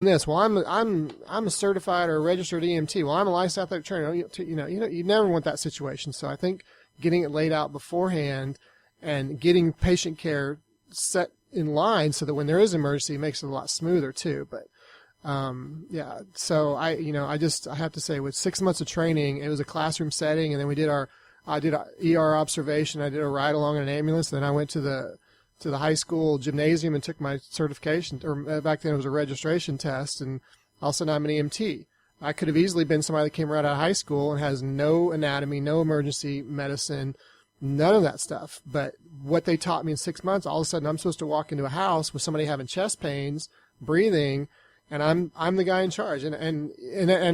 this. Well, I'm a certified or a registered EMT. Well, I'm a licensed athletic trainer. You never want that situation. So I think getting it laid out beforehand and getting patient care set in line so that when there is an emergency, it makes it a lot smoother too. But yeah, so I have to say, with 6 months of training, it was a classroom setting, and then I did a ER observation. I did a ride along in an ambulance. Then I went to the high school gymnasium and took my certification, or back then it was a registration test, and all of a sudden I'm an EMT. I could have easily been somebody that came right out of high school and has no anatomy, no emergency medicine, none of that stuff. But what they taught me in 6 months, all of a sudden I'm supposed to walk into a house with somebody having chest pains, breathing, and I'm the guy in charge. And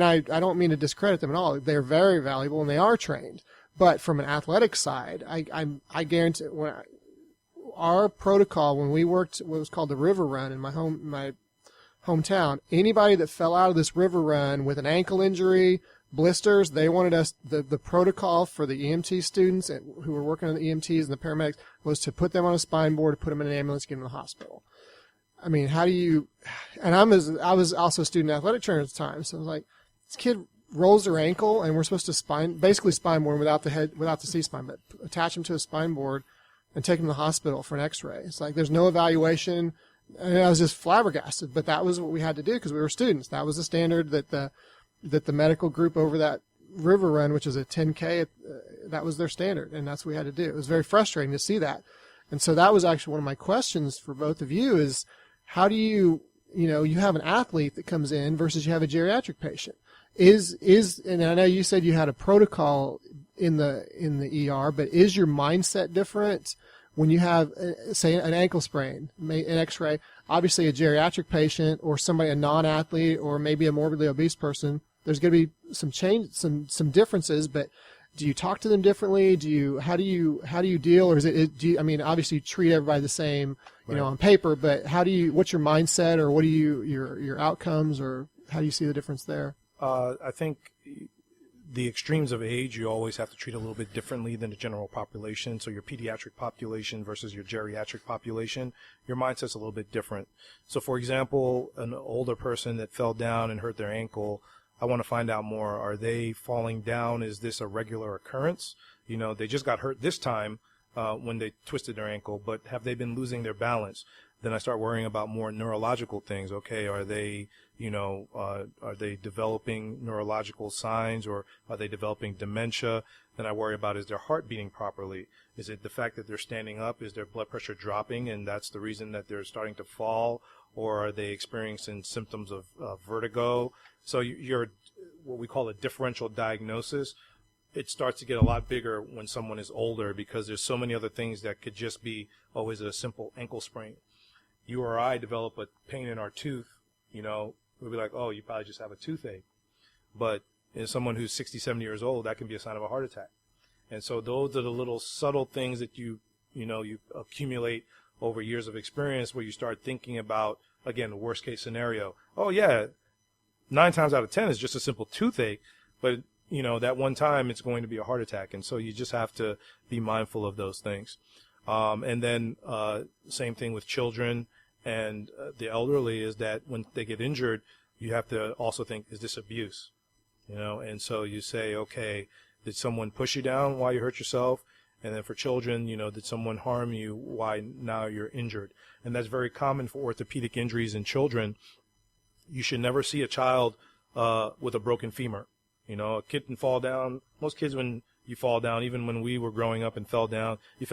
I don't mean to discredit them at all. They're very valuable and they are trained. But from an athletic side, I guarantee our protocol when we worked what was called the river run in my hometown, anybody that fell out of this river run with an ankle injury, blisters, they wanted us, the protocol for the EMT students who were working on the EMTs and the paramedics was to put them on a spine board, put them in an ambulance, get them to the hospital. I mean, how do you, and I was also a student athletic trainer at the time, so I was like, this kid rolls their ankle and we're supposed to basically spine board without the C-spine, but attach him to a spine board and take him to the hospital for an x-ray. It's like there's no evaluation, and I was just flabbergasted, but that was what we had to do because we were students. That was the standard that the medical group over that river run, which is a 10K, that was their standard, and that's what we had to do. It was very frustrating to see that. And so that was actually one of my questions for both of you is, how do you have an athlete that comes in versus you have a geriatric patient? And I know you said you had a protocol in the ER, but is your mindset different when you have, say, an ankle sprain, an x-ray? Obviously a geriatric patient or somebody, a non-athlete, or maybe a morbidly obese person, there's going to be some change, some differences, but do you talk to them differently? How do you deal, or obviously you treat everybody the same, on paper, but what's your mindset, or what your outcomes, or how do you see the difference there? I think the extremes of age, you always have to treat a little bit differently than the general population. So your pediatric population versus your geriatric population, your mindset's a little bit different. So for example, an older person that fell down and hurt their ankle, I want to find out more. Are they falling down? Is this a regular occurrence? They just got hurt this time when they twisted their ankle, but have they been losing their balance? Then I start worrying about more neurological things. Okay, are they developing neurological signs, or are they developing dementia? Then I worry about, is their heart beating properly? Is it the fact that they're standing up? Is their blood pressure dropping, and that's the reason that they're starting to fall? Or are they experiencing symptoms of vertigo? So you're what we call a differential diagnosis. It starts to get a lot bigger when someone is older because there's so many other things that could just be always a simple ankle sprain. You or I develop a pain in our tooth, we'll be like, oh, you probably just have a toothache. But in someone who's 60, 70 years old, that can be a sign of a heart attack. And so those are the little subtle things that you accumulate over years of experience where you start thinking about, again, the worst case scenario. Oh, yeah, 9 times out of 10 is just a simple toothache, but, that one time it's going to be a heart attack. And so you just have to be mindful of those things. And then same thing with children and the elderly is that when they get injured, you have to also think, is this abuse? And so you say, okay, did someone push you down while you hurt yourself? And then for children, did someone harm you? Why now you're injured? And that's very common for orthopedic injuries in children. You should never see a child with a broken femur. A kid can fall down. Most kids, when you fall down, even when we were growing up and fell down, you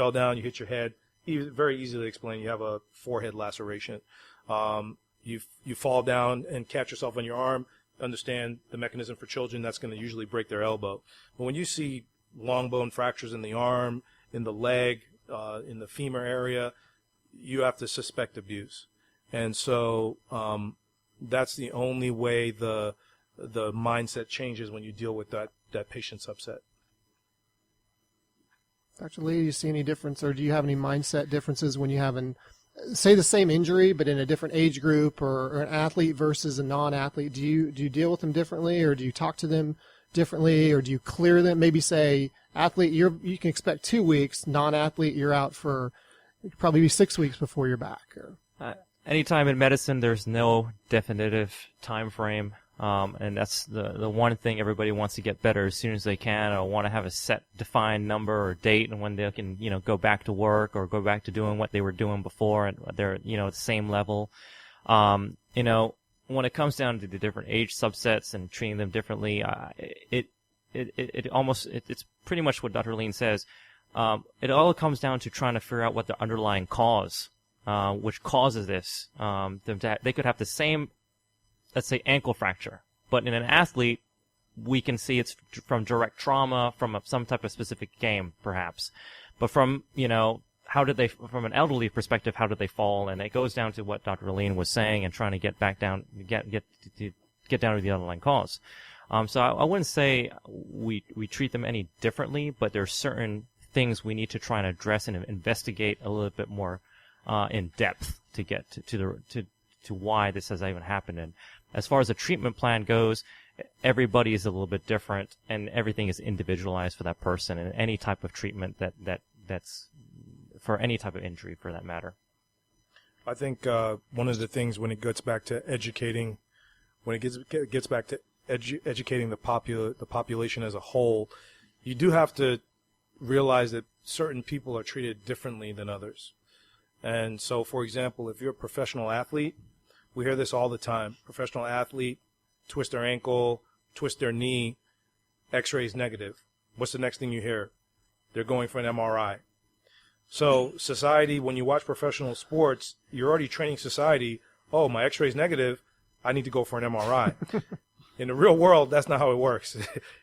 hit your head. Very easily explained. You have a forehead laceration. You fall down and catch yourself on your arm. Understand the mechanism for children. That's going to usually break their elbow. But when you see long bone fractures in the arm, in the leg, in the femur area, you have to suspect abuse. And so that's the only way the mindset changes when you deal with that patient subset. Dr. Lee, do you see any difference, or do you have any mindset differences when you have say the same injury but in a different age group, or an athlete versus a non-athlete? Do you deal with them differently, or do you talk to them differently, or do you clear them? Maybe say athlete, you can expect 2 weeks. Non-athlete, you're out for probably 6 weeks before you're back. anytime in medicine, there's no definitive time frame. And that's the one thing everybody wants to get better as soon as they can, or want to have a set defined number or date and when they can, go back to work or go back to doing what they were doing before and they're, at the same level. When it comes down to the different age subsets and treating them differently, it's pretty much what Dr. Allenye says. It all comes down to trying to figure out what the underlying cause, which causes this. They could have the same, let's say, ankle fracture, but in an athlete, we can see it's from direct trauma from some type of specific game, perhaps. But from, from an elderly perspective, how did they fall? And it goes down to what Dr. Allenye was saying and trying to get back down, get down to the underlying cause. So I wouldn't say we treat them any differently, but there are certain things we need to try and address and investigate a little bit more in depth to get to why this has even happened. And as far as the treatment plan goes, everybody is a little bit different, and everything is individualized for that person, and any type of treatment that's for any type of injury, for that matter. I think one of the things when it gets back to educating, educating the population as a whole, you do have to realize that certain people are treated differently than others. And so, for example, if you're a professional athlete, we hear this all the time. Professional athlete, twist their ankle, twist their knee, x-ray's negative. What's the next thing you hear? They're going for an MRI. So society, when you watch professional sports, you're already training society, oh, my x-ray's negative, I need to go for an MRI. In the real world, that's not how it works.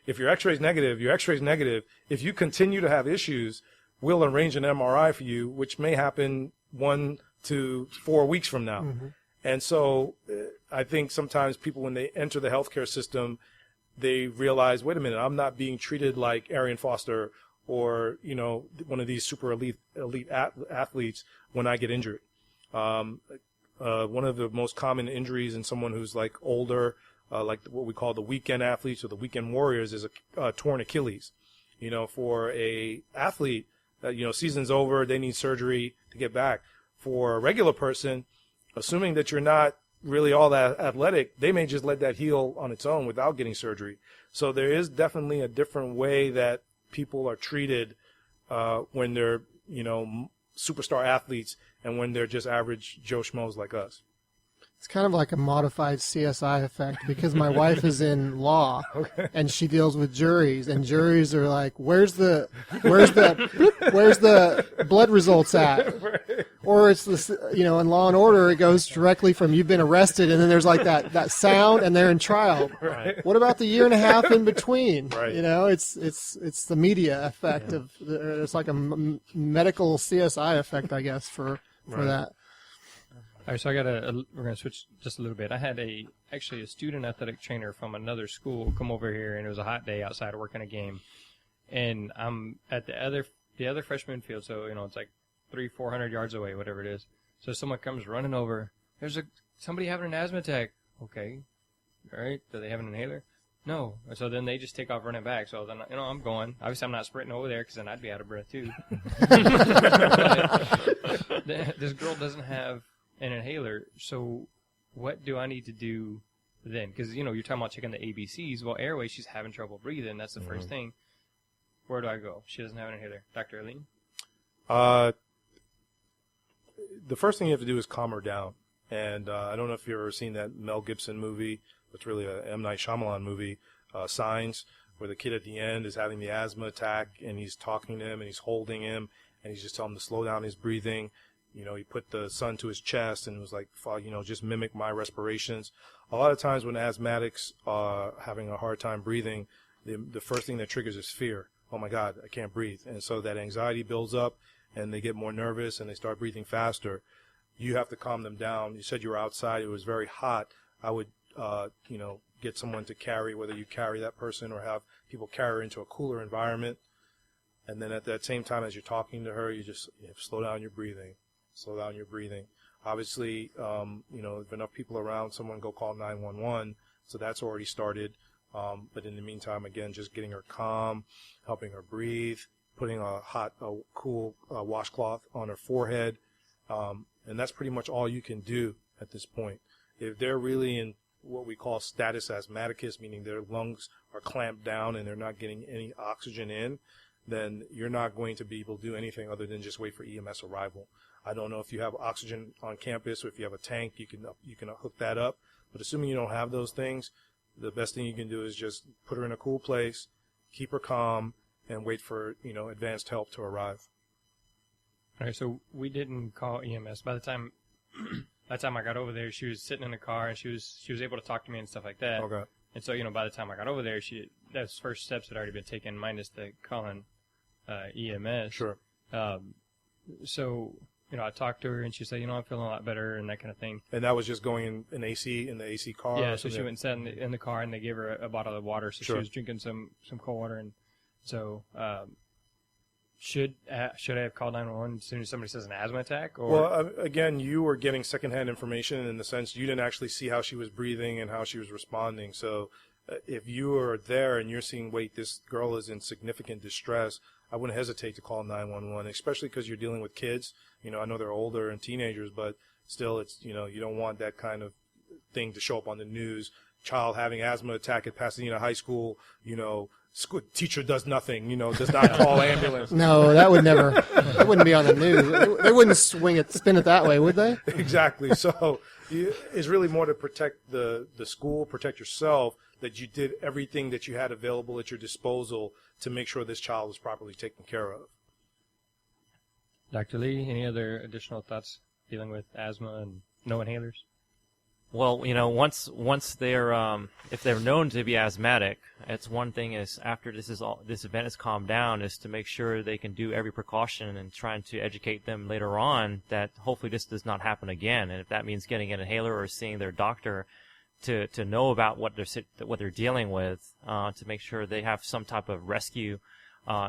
If your x-ray's negative, your x-ray's negative. If you continue to have issues, we'll arrange an MRI for you, which may happen 1 to 4 weeks from now. Mm-hmm. And so I think sometimes people, when they enter the healthcare system, they realize, wait a minute, I'm not being treated like Arian Foster or, one of these super elite athletes when I get injured. One of the most common injuries in someone who's like older, like what we call the weekend athletes or the weekend warriors, is a torn Achilles. For a athlete, season's over, they need surgery to get back. For a regular person, assuming that you're not really all that athletic, they may just let that heal on its own without getting surgery. So there is definitely a different way that people are treated when they're, superstar athletes and when they're just average Joe Schmoes like us. It's kind of like a modified CSI effect because my wife is in law, okay, and she deals with juries, and juries are like, where's the blood results at? Right. Or it's this, in Law and Order, it goes directly from you've been arrested, and then there's like that sound, and they're in trial. Right. What about the year and a half in between? Right. It's the media effect of it's like a medical CSI effect, I guess, for that. All right, so we're going to switch just a little bit. I had actually a student athletic trainer from another school come over here, and it was a hot day outside working a game. And I'm at the other freshman field, so, it's like 300-400 yards away, whatever it is. So someone comes running over. There's somebody having an asthma attack. Okay. All right. Do they have an inhaler? No. So then they just take off running back. So then, I'm going. Obviously, I'm not sprinting over there because then I'd be out of breath, too. This girl doesn't have an inhaler, so what do I need to do then? Because, you're talking about checking the ABCs. Well, airway, she's having trouble breathing. That's the first thing. Where do I go? She doesn't have an inhaler. Dr. Allenye? The first thing you have to do is calm her down. And I don't know if you've ever seen that Mel Gibson movie. It's really a M. Night Shyamalan movie, Signs, where the kid at the end is having the asthma attack, and he's talking to him, and he's holding him, and he's just telling him to slow down his breathing. He put the sun to his chest and was like, just mimic my respirations. A lot of times when asthmatics are having a hard time breathing, the first thing that triggers is fear. Oh, my God, I can't breathe. And so that anxiety builds up, and they get more nervous, and they start breathing faster. You have to calm them down. You said you were outside. It was very hot. I would, get someone to carry, whether you carry that person or have people carry her into a cooler environment. And then at that same time as you're talking to her, you just slow down your breathing. Slow down your breathing. Obviously, if enough people around, someone go call 911. So that's already started. But in the meantime, again, just getting her calm, helping her breathe, putting a cool washcloth on her forehead, And that's pretty much all you can do at this point. If they're really in what we call status asthmaticus, meaning their lungs are clamped down and they're not getting any oxygen in, then you're not going to be able to do anything other than just wait for EMS arrival. I don't know if you have oxygen on campus or if you have a tank, you can hook that up. But assuming you don't have those things, the best thing you can do is just put her in a cool place, keep her calm, and wait for, advanced help to arrive. All right, so we didn't call EMS. By the time I got over there, she was sitting in the car and she was able to talk to me and stuff like that. Okay. And so, by the time I got over there, those first steps had already been taken, minus the calling EMS. Sure. So, I talked to her and she said, I'm feeling a lot better and that kind of thing. And that was just going in the AC car? Yeah, so she went and sat in the car and they gave her a bottle of water. So Sure. she was drinking some cold water. And so, should I have called 911 as soon as somebody says an asthma attack? Or? Well, again, you were getting secondhand information in the sense you didn't actually see how she was breathing and how she was responding. So if you are there and you're seeing, wait, this girl is in significant distress, I wouldn't hesitate to call 911, especially because you're dealing with kids. I know they're older and teenagers, but still it's, you don't want that kind of thing to show up on the news. Child having asthma attack at Pasadena High School, school teacher does nothing, does not call ambulance. No, that would never. That wouldn't be on the news. They wouldn't spin it that way, would they? Exactly. So it's really more to protect the school, protect yourself, that you did everything that you had available at your disposal to make sure this child was properly taken care of. Dr. Lee, any other additional thoughts dealing with asthma and no inhalers? Well, once they're if they're known to be asthmatic, it's one thing is after this event is calmed down is to make sure they can do every precaution and trying to educate them later on that hopefully this does not happen again. And if that means getting an inhaler or seeing their doctor to know about what they're dealing with, to make sure they have some type of rescue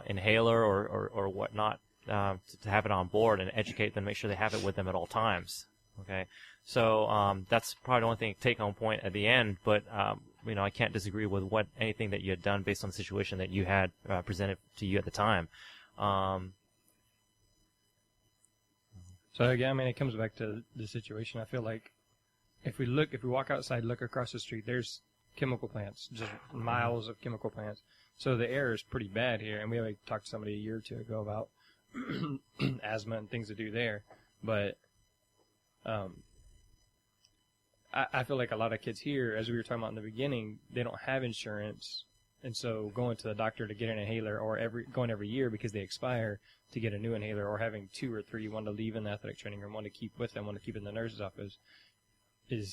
inhaler or whatnot, to have it on board and educate them, make sure they have it with them at all times. Okay, so that's probably the only thing take-home point at the end. But I can't disagree with anything that you had done based on the situation that you had presented to you at the time. So again, it comes back to the situation. I feel like if we walk outside, look across the street, there's chemical plants, just miles of chemical plants. So the air is pretty bad here. And we already talked to somebody a year or two ago about asthma and things to do there, but. I feel like a lot of kids here, as we were talking about in the beginning, they don't have insurance, and so going to the doctor to get an inhaler, or going every year because they expire to get a new inhaler, or having 2 or 3, one to leave in the athletic training room, one to keep with them, one to keep in the nurse's office, it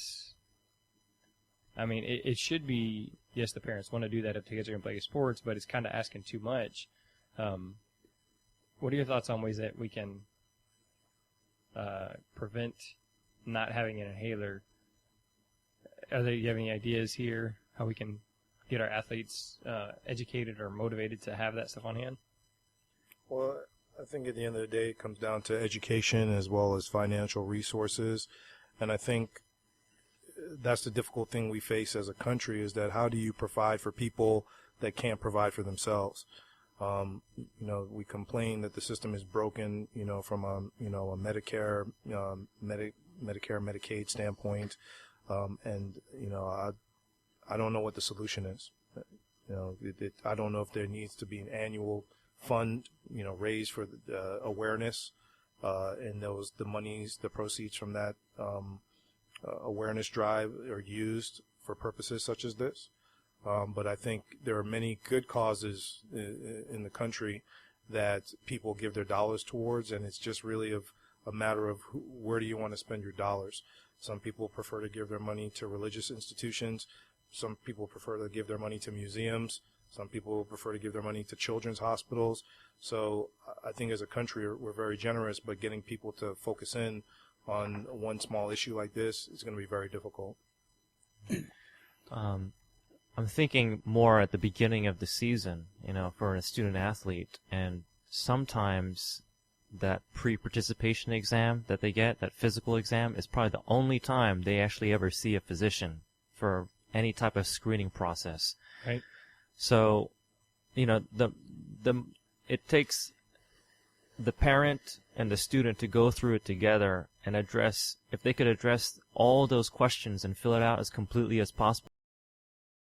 should be, yes, the parents want to do that if the kids are going to play sports, but it's kind of asking too much. What are your thoughts on ways that we can prevent not having an inhaler? Do you have any ideas here how we can get our athletes educated or motivated to have that stuff on hand? Well, I think at the end of the day, it comes down to education as well as financial resources. And I think that's the difficult thing we face as a country, is that how do you provide for people that can't provide for themselves? We complain that the system is broken, from a Medicare, Medicaid standpoint. I don't know what the solution is. I don't know if there needs to be an annual fund, raised for the awareness, and the proceeds from that awareness drive are used for purposes such as this. But I think there are many good causes in the country that people give their dollars towards, and it's just really a matter of where do you want to spend your dollars. Some people prefer to give their money to religious institutions. Some people prefer to give their money to museums. Some people prefer to give their money to children's hospitals. So I think as a country, we're very generous, but getting people to focus in on one small issue like this is going to be very difficult. I'm thinking more at the beginning of the season, for a student athlete, and sometimes that pre-participation exam that they get, that physical exam, is probably the only time they actually ever see a physician for any type of screening process. Right. So, it takes the parent and the student to go through it together and address, if they could address all those questions and fill it out as completely as possible,